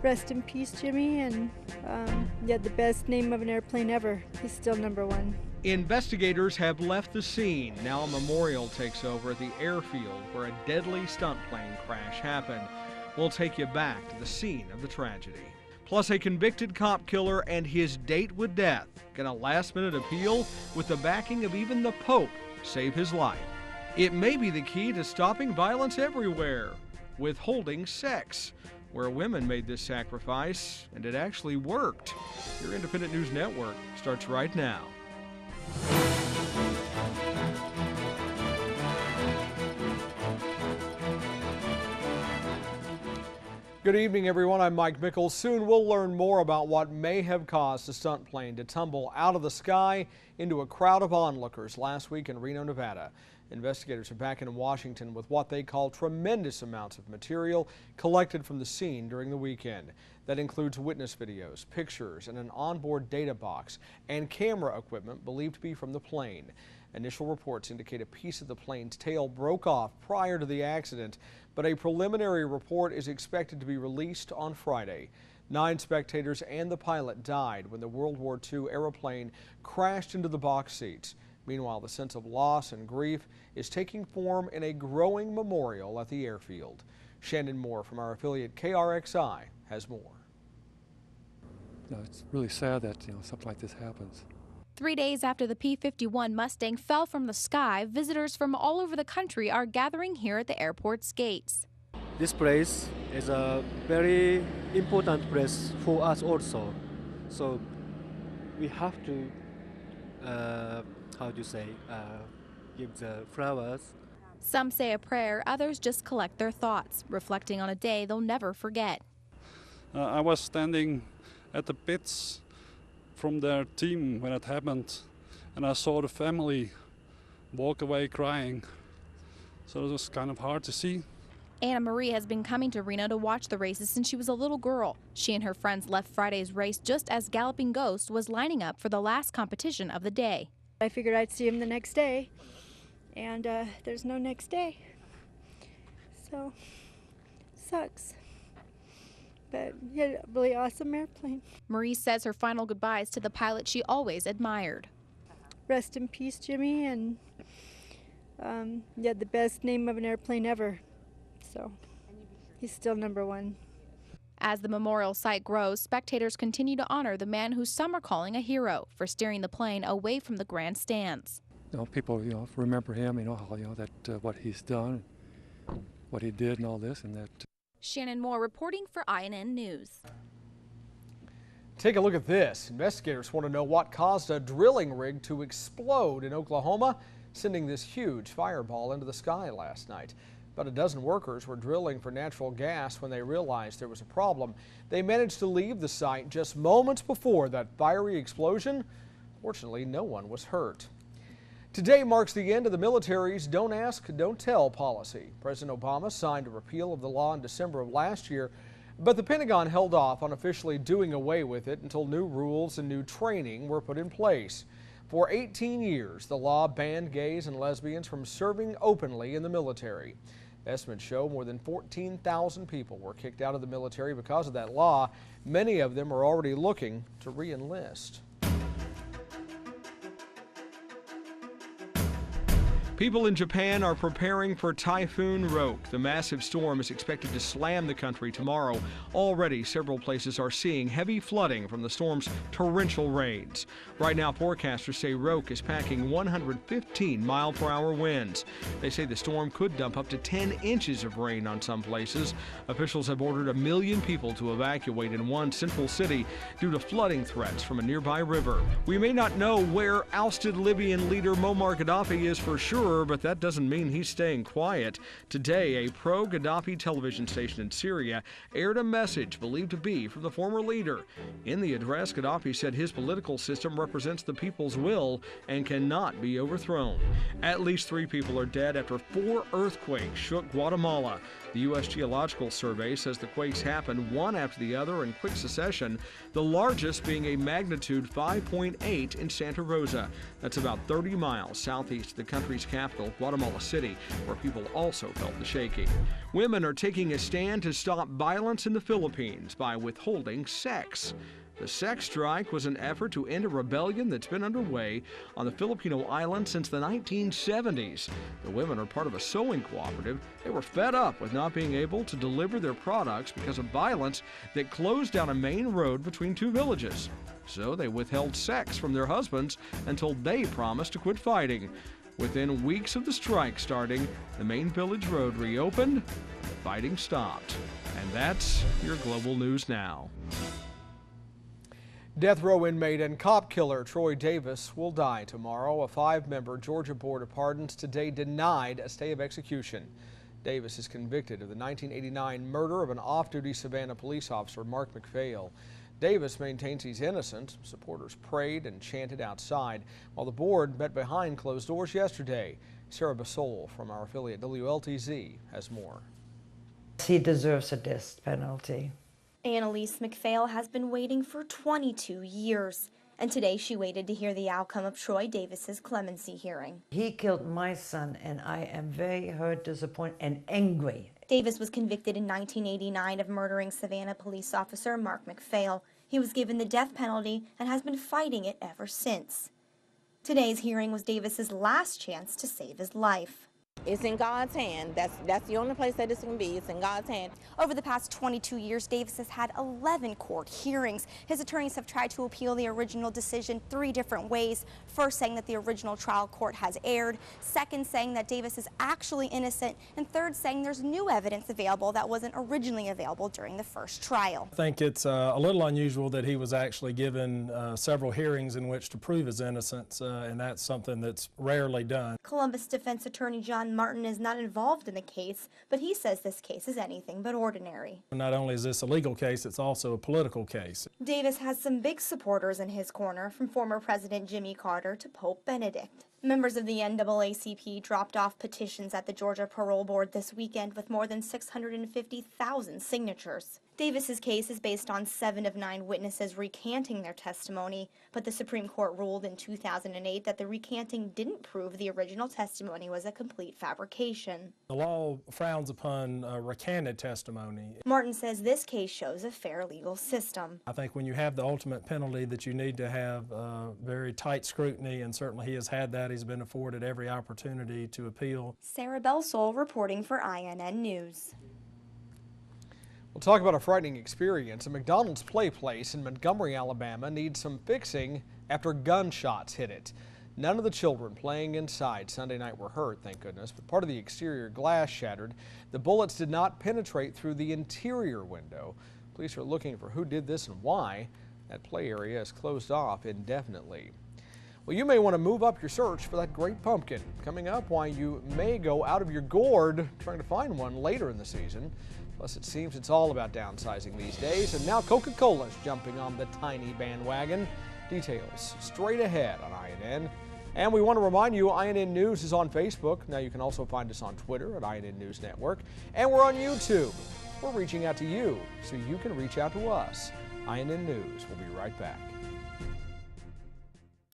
Rest in peace, Jimmy, and yeah, the best name of an airplane ever. He's still #1. Investigators have left the scene. Now a memorial takes over at the airfield where a deadly stunt plane crash happened. We'll take you back to the scene of the tragedy. Plus, a convicted cop killer and his date with death get a last-minute appeal with the backing of even the Pope save his life. It may be the key to stopping violence everywhere. Withholding sex, where women made this sacrifice, and it actually worked. Your Independent News Network starts right now. Good evening, everyone. I'm Mike Mickles. Soon we'll learn more about what may have caused the stunt plane to tumble out of the sky into a crowd of onlookers last week in Reno, Nevada. Investigators are back in Washington with what they call tremendous amounts of material collected from the scene during the weekend. That includes witness videos, pictures, and an onboard data box and camera equipment believed to be from the plane. Initial reports indicate a piece of the plane's tail broke off prior to the accident, but a preliminary report is expected to be released on Friday. 9 spectators and the pilot died when the World War II airplane crashed into the box seats. Meanwhile, the sense of loss and grief is taking form in a growing memorial at the airfield. Shannon Moore from our affiliate KRXI has more. It's really sad that something like this happens. 3 days after the P-51 Mustang fell from the sky, visitors from all over the country are gathering here at the airport's gates. This place is a very important place for us also. So we have to, give the flowers. Some say a prayer, others just collect their thoughts, reflecting on a day they'll never forget. I was standing at the pits from their team when it happened, and I saw the family walk away crying. So it was kind of hard to see. Anna Marie has been coming to Reno to watch the races since she was a little girl. She and her friends left Friday's race just as Galloping Ghost was lining up for the last competition of the day. I figured I'd see him the next day, and there's no next day. So, sucks. But yeah, a really awesome airplane. Marie says her final goodbyes to the pilot she always admired. Rest in peace, Jimmy, and yeah, the best name of an airplane ever. So he's still #1. As the memorial site grows, spectators continue to honor the man who some are calling a hero for steering the plane away from the grandstands. People, remember him. What he's done, what he did, and all this, and that. Shannon Moore reporting for INN News. Take a look at this. Investigators want to know what caused a drilling rig to explode in Oklahoma, sending this huge fireball into the sky last night. About a dozen workers were drilling for natural gas when they realized there was a problem. They managed to leave the site just moments before that fiery explosion. Fortunately, no one was hurt. Today marks the end of the military's Don't Ask, Don't Tell policy. President Obama signed a repeal of the law in December of last year, but the Pentagon held off on officially doing away with it until new rules and new training were put in place. For 18 years, the law banned gays and lesbians from serving openly in the military. Estimates show more than 14,000 people were kicked out of the military because of that law. Many of them are already looking to re-enlist. People in Japan are preparing for Typhoon Roke. The massive storm is expected to slam the country tomorrow. Already, several places are seeing heavy flooding from the storm's torrential rains. Right now, forecasters say Roke is packing 115 mile-per-hour winds. They say the storm could dump up to 10 inches of rain on some places. Officials have ordered 1 million people to evacuate in one central city due to flooding threats from a nearby river. We may not know where ousted Libyan leader Muammar Gaddafi is for sure, but that doesn't mean he's staying quiet. Today, a pro-Gaddafi television station in Syria aired a message believed to be from the former leader. In the address, Gaddafi said his political system represents the people's will and cannot be overthrown. At least 3 people are dead after 4 earthquakes shook Guatemala. The U.S. Geological Survey says the quakes happened one after the other in quick succession, the largest being a magnitude 5.8 in Santa Rosa. That's about 30 miles southeast of the country's capital, Guatemala City, where people also felt the shaking. Women are taking a stand to stop violence in the Philippines by withholding sex. The sex strike was an effort to end a rebellion that's been underway on the Filipino island since the 1970s. The women are part of a sewing cooperative. They were fed up with not being able to deliver their products because of violence that closed down a main road between two villages. So they withheld sex from their husbands until they promised to quit fighting. Within weeks of the strike starting, the main village road reopened, the fighting stopped. And that's your Global News Now. Death row inmate and cop killer Troy Davis will die tomorrow. A 5-member Georgia Board of Pardons today denied a stay of execution. Davis is convicted of the 1989 murder of an off-duty Savannah police officer, Mark McPhail. Davis maintains he's innocent. Supporters prayed and chanted outside while the board met behind closed doors yesterday. Sarah Basol from our affiliate WLTZ has more. He deserves a death penalty. Annalise McPhail has been waiting for 22 years, and today she waited to hear the outcome of Troy Davis's clemency hearing. He killed my son, and I am very hurt, disappointed, and angry. Davis was convicted in 1989 of murdering Savannah police officer Mark McPhail. He was given the death penalty and has been fighting it ever since. Today's hearing was Davis's last chance to save his life. It's in God's hand. That's the only place that it's going to be. It's in God's hand. Over the past 22 years, Davis has had 11 court hearings. His attorneys have tried to appeal the original decision 3 different ways. First, saying that the original trial court has erred. Second, saying that Davis is actually innocent. And third, saying there's new evidence available that wasn't originally available during the first trial. I think it's a little unusual that he was actually given several hearings in which to prove his innocence, and that's something that's rarely done. Columbus defense attorney John Martin is not involved in the case, but he says this case is anything but ordinary. Not only is this a legal case, it's also a political case. Davis has some big supporters in his corner, from former President Jimmy Carter to Pope Benedict. Members of the NAACP dropped off petitions at the Georgia Parole Board this weekend with more than 650,000 signatures. Davis's case is based on 7 of 9 witnesses recanting their testimony, but the Supreme Court ruled in 2008 that the recanting didn't prove the original testimony was a complete fabrication. The law frowns upon recanted testimony. Martin says this case shows a fair legal system. I think when you have the ultimate penalty that you need to have very tight scrutiny, and certainly he has had that. He's been afforded every opportunity to appeal. Sarah Belsole reporting for INN News. We'll talk about a frightening experience. A McDonald's play place in Montgomery, Alabama needs some fixing after gunshots hit it. None of the children playing inside Sunday night were hurt, thank goodness, but part of the exterior glass shattered. The bullets did not penetrate through the interior window. Police are looking for who did this and why. That play area is closed off indefinitely. Well, you may want to move up your search for that great pumpkin. Coming up, why you may go out of your gourd trying to find one later in the season. Plus, it seems it's all about downsizing these days, and now Coca-Cola's jumping on the tiny bandwagon. Details straight ahead on INN. And we want to remind you, INN News is on Facebook. Now you can also find us on Twitter at INN News Network. And we're on YouTube. We're reaching out to you so you can reach out to us. INN News. We'll be right back.